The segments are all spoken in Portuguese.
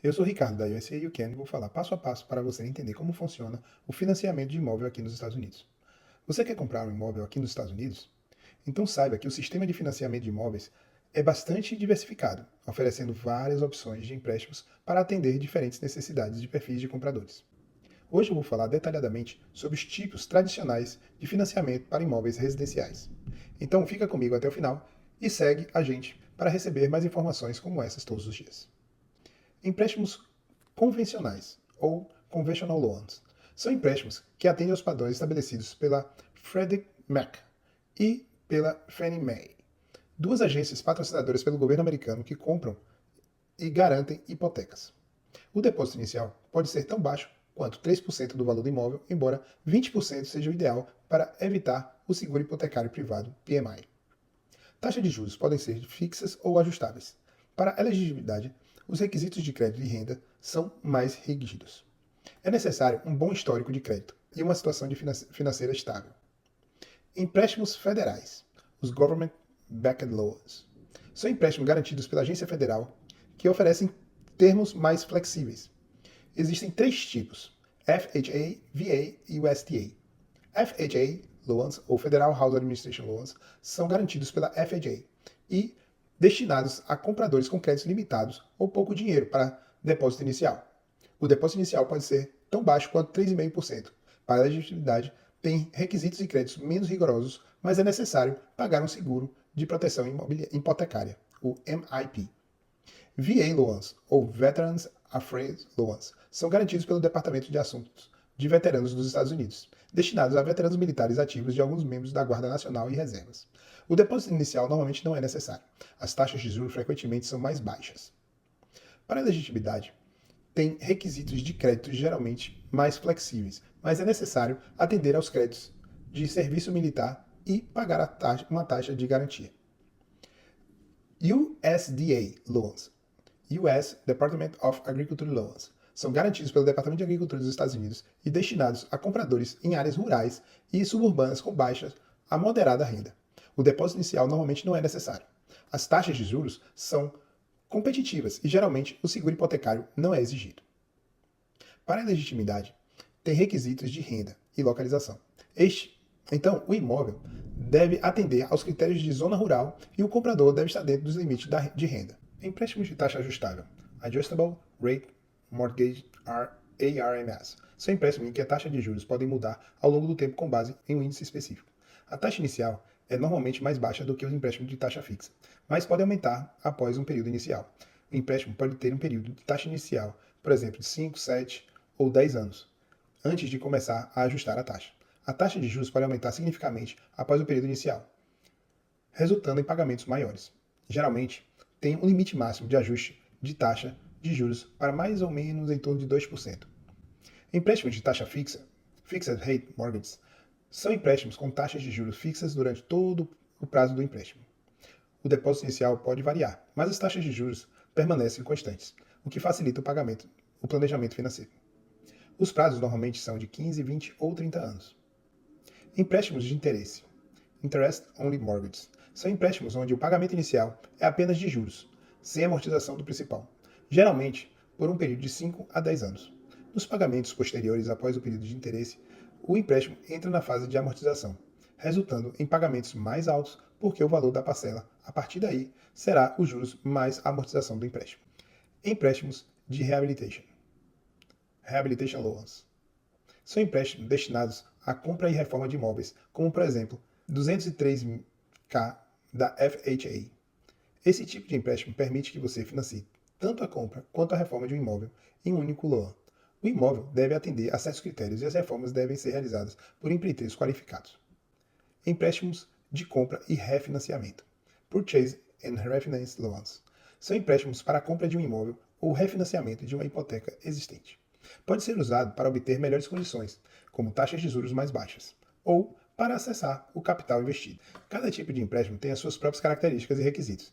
Eu sou o Ricardo da USA UCAN e vou falar passo a passo para você entender como funciona o financiamento de imóvel aqui nos Estados Unidos. Você quer comprar um imóvel aqui nos Estados Unidos? Então saiba que o sistema de financiamento de imóveis é bastante diversificado, oferecendo várias opções de empréstimos para atender diferentes necessidades de perfis de compradores. Hoje eu vou falar detalhadamente sobre os tipos tradicionais de financiamento para imóveis residenciais. Então fica comigo até o final e segue a gente para receber mais informações como essas todos os dias. Empréstimos convencionais, ou conventional loans, são empréstimos que atendem aos padrões estabelecidos pela Freddie Mac e pela Fannie Mae, duas agências patrocinadoras pelo governo americano que compram e garantem hipotecas. O depósito inicial pode ser tão baixo quanto 3% do valor do imóvel, embora 20% seja o ideal para evitar o seguro hipotecário privado, PMI. Taxas de juros podem ser fixas ou ajustáveis. Para elegibilidade, os requisitos de crédito e renda são mais rígidos. É necessário um bom histórico de crédito e uma situação financeira estável. Empréstimos federais, os Government Backed Loans, são empréstimos garantidos pela agência federal que oferecem termos mais flexíveis. Existem três tipos: FHA, VA e USDA. FHA Loans, ou Federal House Administration Loans, são garantidos pela FHA e destinados a compradores com créditos limitados ou pouco dinheiro para depósito inicial. O depósito inicial pode ser tão baixo quanto 3,5%. Para a elegibilidade, tem requisitos e créditos menos rigorosos, mas é necessário pagar um seguro de proteção hipotecária, o MIP. VA Loans, ou Veterans Affairs Loans, são garantidos pelo Departamento de Assuntos de Veteranos dos Estados Unidos, destinados a veteranos militares ativos de alguns membros da Guarda Nacional e reservas. O depósito inicial normalmente não é necessário. As taxas de juros frequentemente são mais baixas. Para a legitimidade, tem requisitos de crédito geralmente mais flexíveis, mas é necessário atender aos créditos de serviço militar e pagar uma taxa de garantia. USDA Loans, US Department of Agriculture Loans, são garantidos pelo Departamento de Agricultura dos Estados Unidos e destinados a compradores em áreas rurais e suburbanas com baixa a moderada renda. O depósito inicial normalmente não é necessário. As taxas de juros são competitivas e geralmente o seguro hipotecário não é exigido. Para a legitimidade, tem requisitos de renda e localização. Então, o imóvel deve atender aos critérios de zona rural e o comprador deve estar dentro dos limites de renda. Empréstimos de taxa ajustável, Adjustable Rate Mortgage ARMs, são empréstimos em que a taxa de juros pode mudar ao longo do tempo com base em um índice específico. A taxa inicial é normalmente mais baixa do que os empréstimos de taxa fixa, mas pode aumentar após um período inicial. O empréstimo pode ter um período de taxa inicial, por exemplo, de 5, 7 ou 10 anos, antes de começar a ajustar a taxa. A taxa de juros pode aumentar significativamente após o período inicial, resultando em pagamentos maiores. Geralmente, tem um limite máximo de ajuste de taxa de juros para mais ou menos em torno de 2%. Empréstimos de taxa fixa, Fixed Rate Mortgages, são empréstimos com taxas de juros fixas durante todo o prazo do empréstimo. O depósito inicial pode variar, mas as taxas de juros permanecem constantes, o que facilita o planejamento financeiro. Os prazos normalmente são de 15, 20 ou 30 anos. Empréstimos de interesse, Interest Only Mortgages, são empréstimos onde o pagamento inicial é apenas de juros, sem amortização do principal, geralmente por um período de 5 a 10 anos. Nos pagamentos posteriores após o período de interesse, o empréstimo entra na fase de amortização, resultando em pagamentos mais altos porque o valor da parcela, a partir daí, será os juros mais a amortização do empréstimo. Empréstimos de Rehabilitation Loans, são empréstimos destinados à compra e reforma de imóveis, como por exemplo 203K da FHA. Esse tipo de empréstimo permite que você financie tanto a compra quanto a reforma de um imóvel em um único loan. O imóvel deve atender a certos critérios e as reformas devem ser realizadas por empreiteiros qualificados. Empréstimos de compra e refinanciamento, Purchase and Refinance Loans, são empréstimos para a compra de um imóvel ou refinanciamento de uma hipoteca existente. Pode ser usado para obter melhores condições, como taxas de juros mais baixas, ou para acessar o capital investido. Cada tipo de empréstimo tem as suas próprias características e requisitos,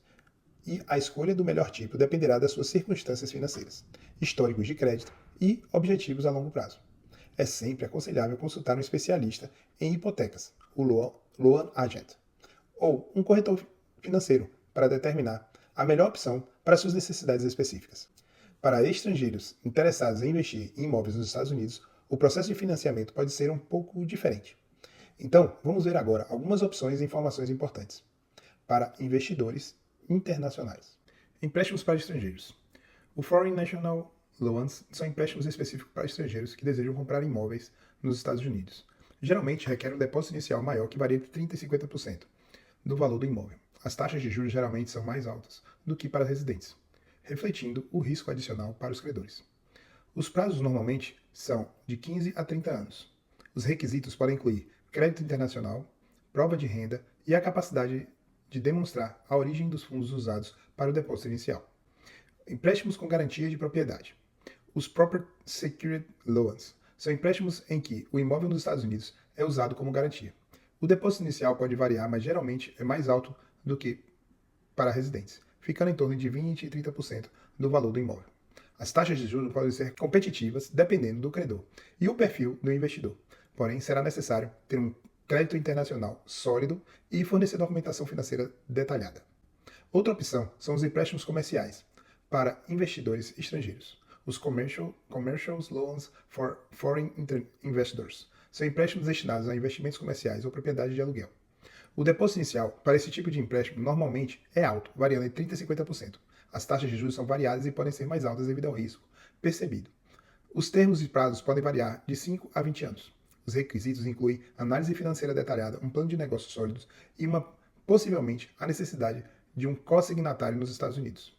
e a escolha do melhor tipo dependerá das suas circunstâncias financeiras, históricos de crédito e objetivos a longo prazo. É sempre aconselhável consultar um especialista em hipotecas, o Loan Agent, ou um corretor financeiro para determinar a melhor opção para suas necessidades específicas. Para estrangeiros interessados em investir em imóveis nos Estados Unidos, o processo de financiamento pode ser um pouco diferente. Então, vamos ver agora algumas opções e informações importantes para investidores internacionais. Empréstimos para estrangeiros. O Foreign National Loans são empréstimos específicos para estrangeiros que desejam comprar imóveis nos Estados Unidos. Geralmente requer um depósito inicial maior que varia entre 30% e 50% do valor do imóvel. As taxas de juros geralmente são mais altas do que para residentes, refletindo o risco adicional para os credores. Os prazos normalmente são de 15 a 30 anos. Os requisitos podem incluir crédito internacional, prova de renda e a capacidade de demonstrar a origem dos fundos usados para o depósito inicial. Empréstimos com garantia de propriedade. Os Property Secured Loans são empréstimos em que o imóvel nos Estados Unidos é usado como garantia. O depósito inicial pode variar, mas geralmente é mais alto do que para residentes, ficando em torno de 20% e 30% do valor do imóvel. As taxas de juros podem ser competitivas dependendo do credor e o perfil do investidor. Porém, será necessário ter um crédito internacional sólido e fornecer documentação financeira detalhada. Outra opção são os empréstimos comerciais para investidores estrangeiros. Os Commercial Loans for Foreign Investors são empréstimos destinados a investimentos comerciais ou propriedade de aluguel. O depósito inicial para esse tipo de empréstimo normalmente é alto, variando entre 30% e 50%. As taxas de juros são variadas e podem ser mais altas devido ao risco percebido. Os termos e prazos podem variar de 5 a 20 anos. Os requisitos incluem análise financeira detalhada, um plano de negócios sólidos e possivelmente a necessidade de um co-signatário nos Estados Unidos.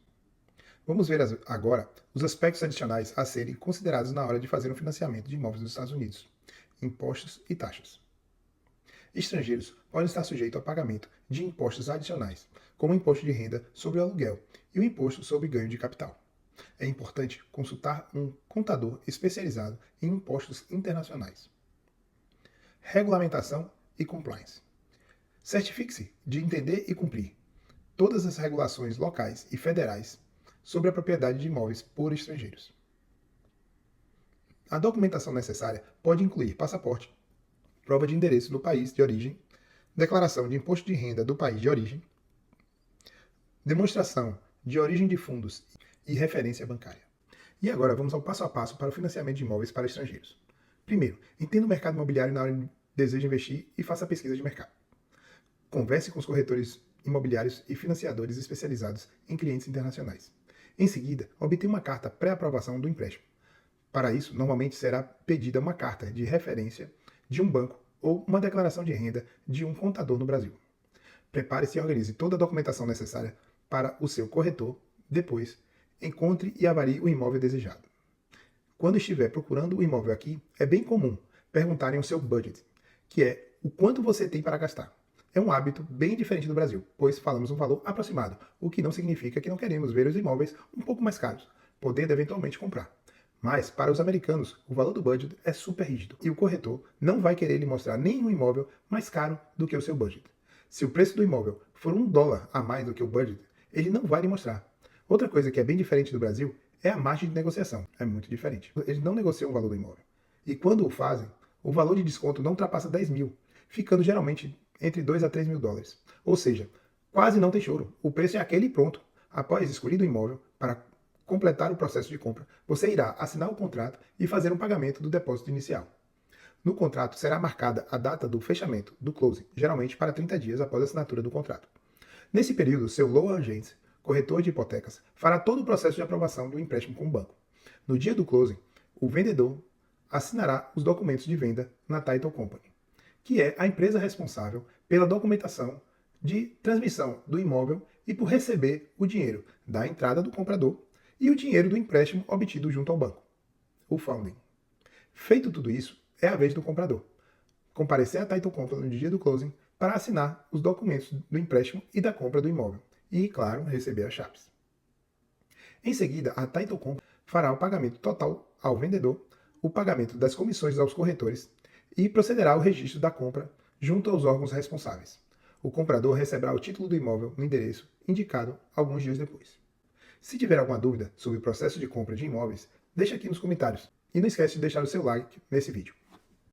Vamos ver agora os aspectos adicionais a serem considerados na hora de fazer um financiamento de imóveis nos Estados Unidos: impostos e taxas. Estrangeiros podem estar sujeitos ao pagamento de impostos adicionais, como o imposto de renda sobre o aluguel e o imposto sobre ganho de capital. É importante consultar um contador especializado em impostos internacionais. Regulamentação e compliance. Certifique-se de entender e cumprir todas as regulações locais e federais sobre a propriedade de imóveis por estrangeiros. A documentação necessária pode incluir passaporte, prova de endereço no país de origem, declaração de imposto de renda do país de origem, demonstração de origem de fundos e referência bancária. E agora vamos ao passo a passo para o financiamento de imóveis para estrangeiros. Primeiro, entenda o mercado imobiliário na hora que deseja investir e faça a pesquisa de mercado. Converse com os corretores imobiliários e financiadores especializados em clientes internacionais. Em seguida, obtenha uma carta pré-aprovação do empréstimo. Para isso, normalmente será pedida uma carta de referência de um banco ou uma declaração de renda de um contador no Brasil. Prepare-se e organize toda a documentação necessária para o seu corretor. Depois, encontre e avalie o imóvel desejado. Quando estiver procurando o imóvel aqui, é bem comum perguntarem o seu budget, que é o quanto você tem para gastar. É um hábito bem diferente do Brasil, pois falamos um valor aproximado, o que não significa que não queremos ver os imóveis um pouco mais caros, podendo eventualmente comprar. Mas, para os americanos, o valor do budget é super rígido e o corretor não vai querer lhe mostrar nenhum imóvel mais caro do que o seu budget. Se o preço do imóvel for $1 a mais do que o budget, ele não vai lhe mostrar. Outra coisa que é bem diferente do Brasil é a margem de negociação. É muito diferente. Eles não negociam o valor do imóvel. E quando o fazem, o valor de desconto não ultrapassa 10 mil, ficando geralmente entre 2 a 3 mil dólares. Ou seja, quase não tem choro. O preço é aquele e pronto. Após escolhido o imóvel, para completar o processo de compra, você irá assinar o contrato e fazer um pagamento do depósito inicial. No contrato será marcada a data do fechamento, do closing, geralmente para 30 dias após a assinatura do contrato. Nesse período, seu loan agent, corretor de hipotecas, fará todo o processo de aprovação do empréstimo com o banco. No dia do closing, o vendedor assinará os documentos de venda na Title Company, que é a empresa responsável pela documentação de transmissão do imóvel e por receber o dinheiro da entrada do comprador e o dinheiro do empréstimo obtido junto ao banco, o funding. Feito tudo isso, é a vez do comprador comparecer à Title Company no dia do closing para assinar os documentos do empréstimo e da compra do imóvel e, claro, receber as chaves. Em seguida, a Title Company fará o pagamento total ao vendedor, o pagamento das comissões aos corretores e procederá ao registro da compra junto aos órgãos responsáveis. O comprador receberá o título do imóvel no endereço indicado alguns dias depois. Se tiver alguma dúvida sobre o processo de compra de imóveis, deixe aqui nos comentários. E não esquece de deixar o seu like nesse vídeo.